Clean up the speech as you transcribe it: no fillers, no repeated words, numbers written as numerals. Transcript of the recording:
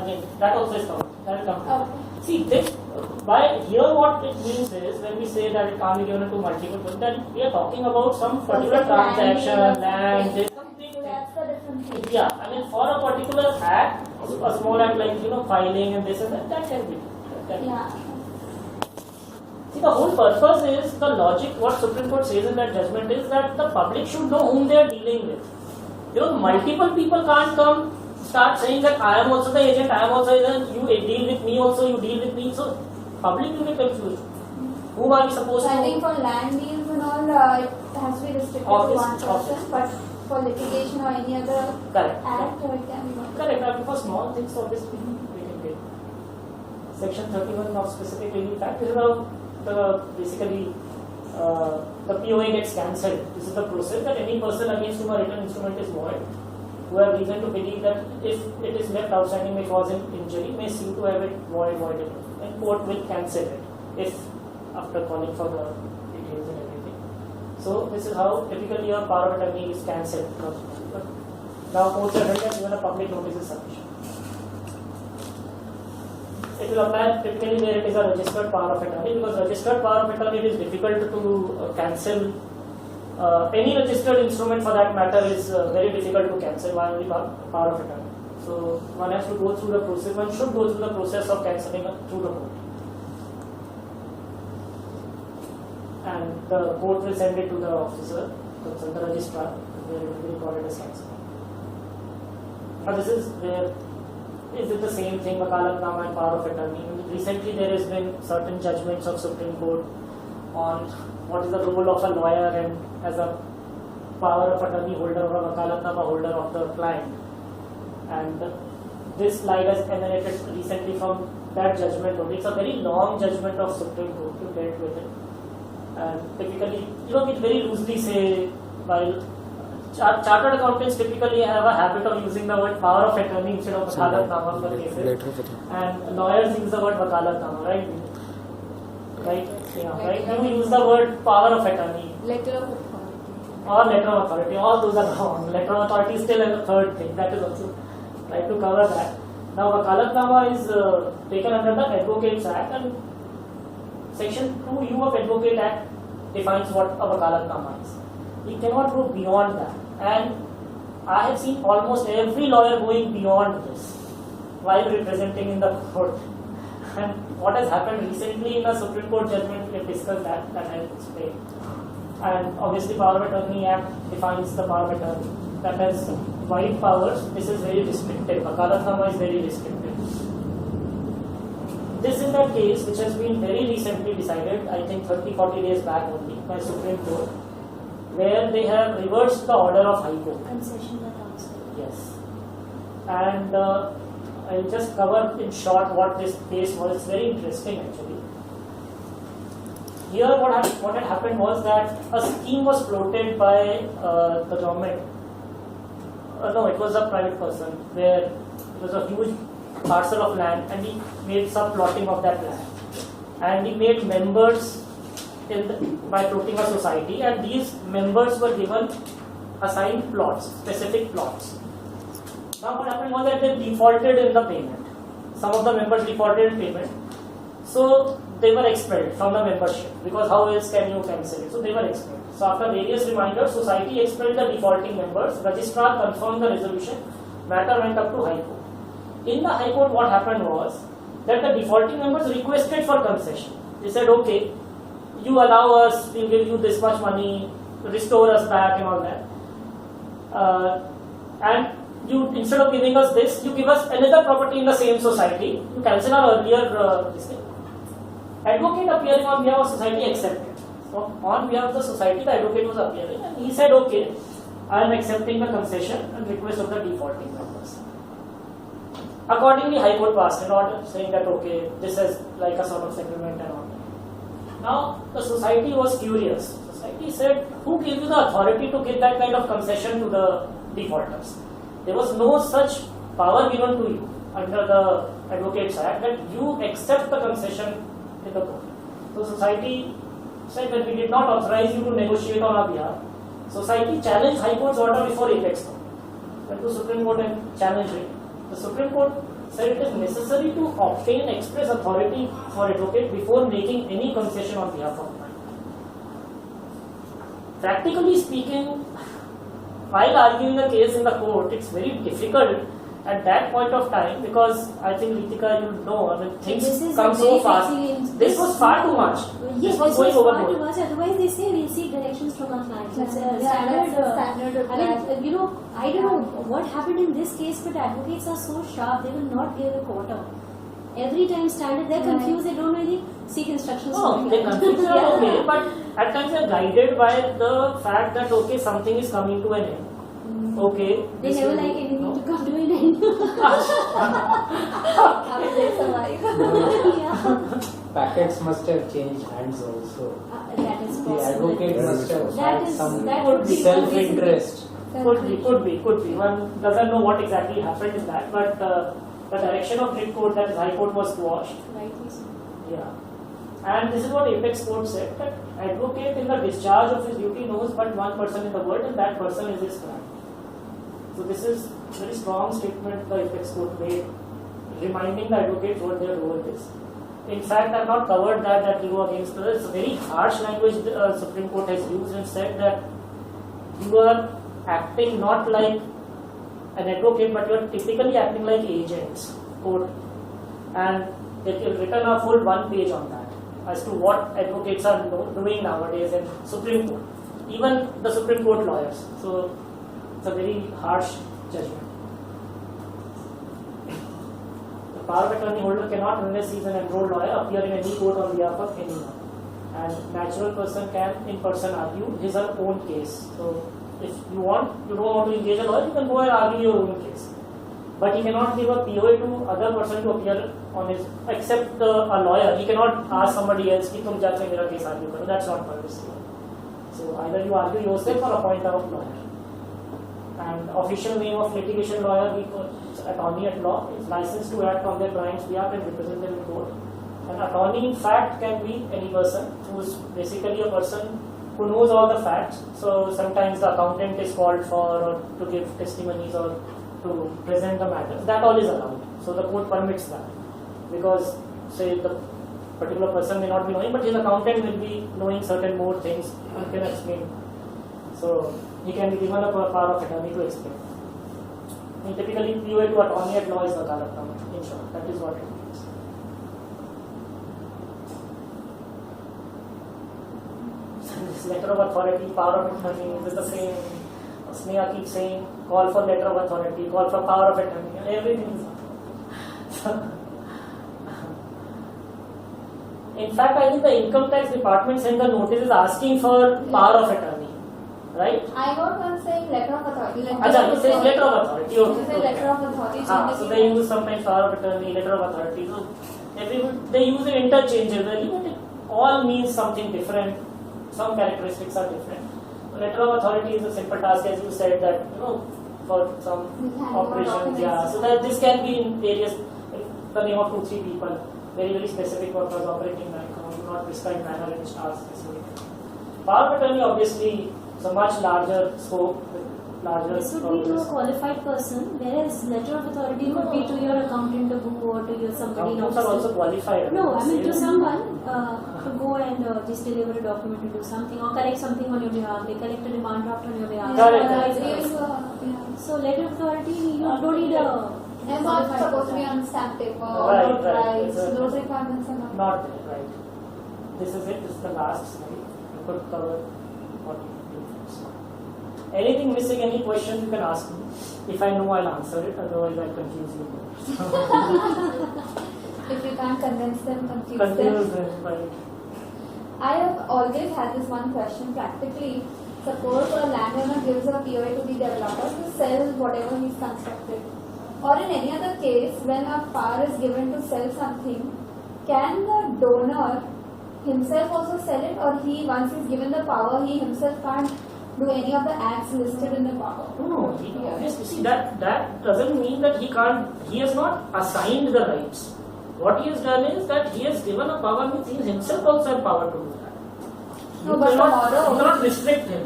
Again, that also is covered. That will come. Okay. See, this, by here what it means is, when we say that it can't be given to multiple people, then we are talking about some particular transaction, land, this, something. So that's the different thing. Yeah, I mean, for a particular act, a small act like, filing and this and that can be. Yeah. See, the whole purpose is the logic, what Supreme Court says in that judgment is that the public should know whom they are dealing with. Multiple people can't come start saying that I am also the agent, I am also the agent, you deal with me also, you deal with me. So, public will be confused. Who are we supposed So to? I think for land deals and all, it has to be restricted to one person, but for litigation or any other Correct. act, it can be one. Correct. And for small things, obviously, we can take. Section 31 of specific legal fact is about basically the POA gets cancelled. This is the process that any person against whom a written instrument is void, who have reason to believe that if it is left outstanding may cause him injury, may sue to have it voidable. And court will cancel it if after calling for the details and everything. So this is how typically a power of attorney is cancelled. But now courts have held that even a public notice is sufficient. It will apply typically where it is a registered power of attorney, because registered power of attorney, it is difficult to cancel. Any registered instrument for that matter is very difficult to cancel while the power of attorney. So one has to go through the process, one should go through the process of cancelling through the court. And the court will send it to the officer, the registrar, where it will be recorded as cancelled. Now this is where, is it the same thing, Wakalatnama and power of attorney? Recently there has been certain judgments of Supreme Court on what is the role of a lawyer and as a power of attorney holder or a Wakalatnama holder of the client. And this slide has emanated recently from that judgment only. It's a very long judgment of Supreme Court to dealt with it. And typically, we very loosely say, while chartered accountants typically have a habit of using the word power of attorney instead of Wakalatnama for cases. And lawyers use the word Wakalatnama, right? Right? Yeah, right? And we use the word power of attorney. Letter of authority. Or letter of authority. All those are wrong. Letter of authority is still a third thing. That is also try to cover that. Now, Wakalatnama is taken under the Advocates Act, and Section 2U of Advocate Act defines what a Wakalatnama is. We cannot go beyond that. And I have seen almost every lawyer going beyond this while representing in the court. And what has happened recently in the Supreme Court judgment, we have discussed that I will explain. And obviously, Power of Attorney Act defines the power of attorney. That has wide powers. This is very restrictive. Wakalatnama is very restrictive. This is the case which has been very recently decided, I think 30-40 days back only, by Supreme Court, where they have reversed the order of High Court. Concession by counsel. Yes. And I'll just cover in short what this case was. It's very interesting actually. Here what had happened was that a scheme was floated by the government. No, it was a private person where it was a huge parcel of land and he made subplotting of that land. And he made members by floating a society, and these members were given assigned plots, specific plots. Now what happened was that they defaulted in the payment. Some of the members defaulted in payment. So they were expelled from the membership, because how else can you cancel it? So they were expelled. So after various reminders, society expelled the defaulting members. Registrar confirmed the resolution. Matter went up to High Court. In the High Court, what happened was that the defaulting members requested for concession. They said, okay, you allow us, we'll give you this much money, restore us back and all that. And you, instead of giving us this, you give us another property in the same society. You cancel our earlier this thing. Advocate appearing on behalf of society accepted. So on behalf of the society, the advocate was appearing and he said, okay, I am accepting the concession and request of the defaulting members. Accordingly, High Court passed an order saying that, okay, this is like a sort of settlement and all that. Now, the society was furious. Society said, who gave you the authority to give that kind of concession to the defaulters? There was no such power given to you under the Advocates Act that you accept the concession in the court. So society said that we did not authorize you to negotiate on our behalf. Society challenged High Court's order before Apex Court. Went to Supreme Court and challenged it. The Supreme Court that it is necessary to obtain express authority for advocate before making any concession on behalf of client. Practically speaking, while arguing a case in the court, it's very difficult at that point of time, because I think Ritika, you know, I mean, things come so fast. This was far too much. Yes, this was going far too overboard. much. Otherwise, they say we'll seek directions from our clients. It's a Yeah, standard. that's a standard I mean, you know, I don't know what happened in this case, but advocates are so sharp. They will not give a quarter. Every time standard, they're confused. They don't know anything. Seek instructions. No, from they the client. confuse are Yeah. okay, but at times they are guided by the fact that okay, something is coming to an end. Okay. They this never will- like anything no. to come to an end. How will they survive? Yeah. Packets must have changed hands also. That is The possible. advocate must have That had is some that would be self-interest. Could be. One doesn't know what exactly happened in that, but the direction of Brit Court, that is High Court, was quashed. Rightly so. Yeah. And this is what Apex Court said, that advocate in the discharge of his duty knows but one person in the world, and that person is his client. So this is a very strong statement the Apex Court made, reminding the advocate what their role is. In fact, I have not covered that you go against the, it's a very harsh language the Supreme Court has used, and said that you are acting not like an advocate, but you are typically acting like agents, court. And they have written a full one page on that, as to what advocates are doing nowadays in Supreme Court, even the Supreme Court lawyers. So it's a very harsh judgment. The power of attorney holder cannot, unless he is an enrolled lawyer, appear in any court on behalf of anyone. And natural person can in person argue his or her own case. So if you don't want to engage a lawyer, you can go and argue your own case. But he cannot give a POA to other person to appear on his, except a lawyer. He cannot ask somebody else कि तुम जाके मेरा case argue करो. That's not permissible. So either you argue yourself or appoint a lawyer. And official name of litigation lawyer, we call attorney at law, is licensed to act on their client's behalf and represent them in court. An attorney in fact can be any person who is basically a person who knows all the facts. So sometimes the accountant is called for, or to give testimonies, or to present the matter. That all is allowed. So the court permits that, because say the particular person may not be knowing, but his accountant will be knowing certain more things and can explain. So he can be given a power of attorney to explain. And typically POA to attorney at law is the Karakam. In short, that is what it means. This letter of authority, power of attorney, is the same. Sneha keeps saying, call for letter of authority, call for power of attorney, everything is in fact, I think the income tax department sent the notices asking for power of attorney, right? I got one saying letter of authority. Achha, it says letter of authority. It says letter of authority. So they use sometimes power of attorney, letter of authority. So they use it interchangeably, but it all means something different. Some characteristics are different. Letter of authority is a simple task, as you said, that for some operations. Yeah, so that this can be in various, the name of 2-3 people, very very specific purpose, operating bank account, not prescribed manner and stars specific. Power of attorney obviously is a much larger scope, larger. This would be to a qualified person, whereas letter of authority could be to your accountant or to your somebody. Accountants are also qualified. No, I mean to someone to go and just deliver a document to do something or correct something on your behalf, like collect a demand draft on your behalf. Correct. So letter of authority, you don't need a. It's not supposed to be on stamp paper or Right, notarized. exactly. Those requirements are not. Not there, right. This is it, this is the last slide. You could cover what you do. Anything missing, any questions you can ask me. If I know, I'll answer it, otherwise I'll confuse you more. If you can't convince them, confuse Confuse them. them, right. I have always had this one question practically. Suppose a landowner gives a POA to the developer to sell whatever he's constructed. Or in any other case, when a power is given to sell something, can the donor himself also sell it, or he, once he's given the power, he himself can't do any of the acts listed in the power? No, obviously, see, that doesn't mean that he has not assigned the rights. What he has done is that he has given a power, means he himself also has power to do that. No, but tomorrow- You cannot restrict him.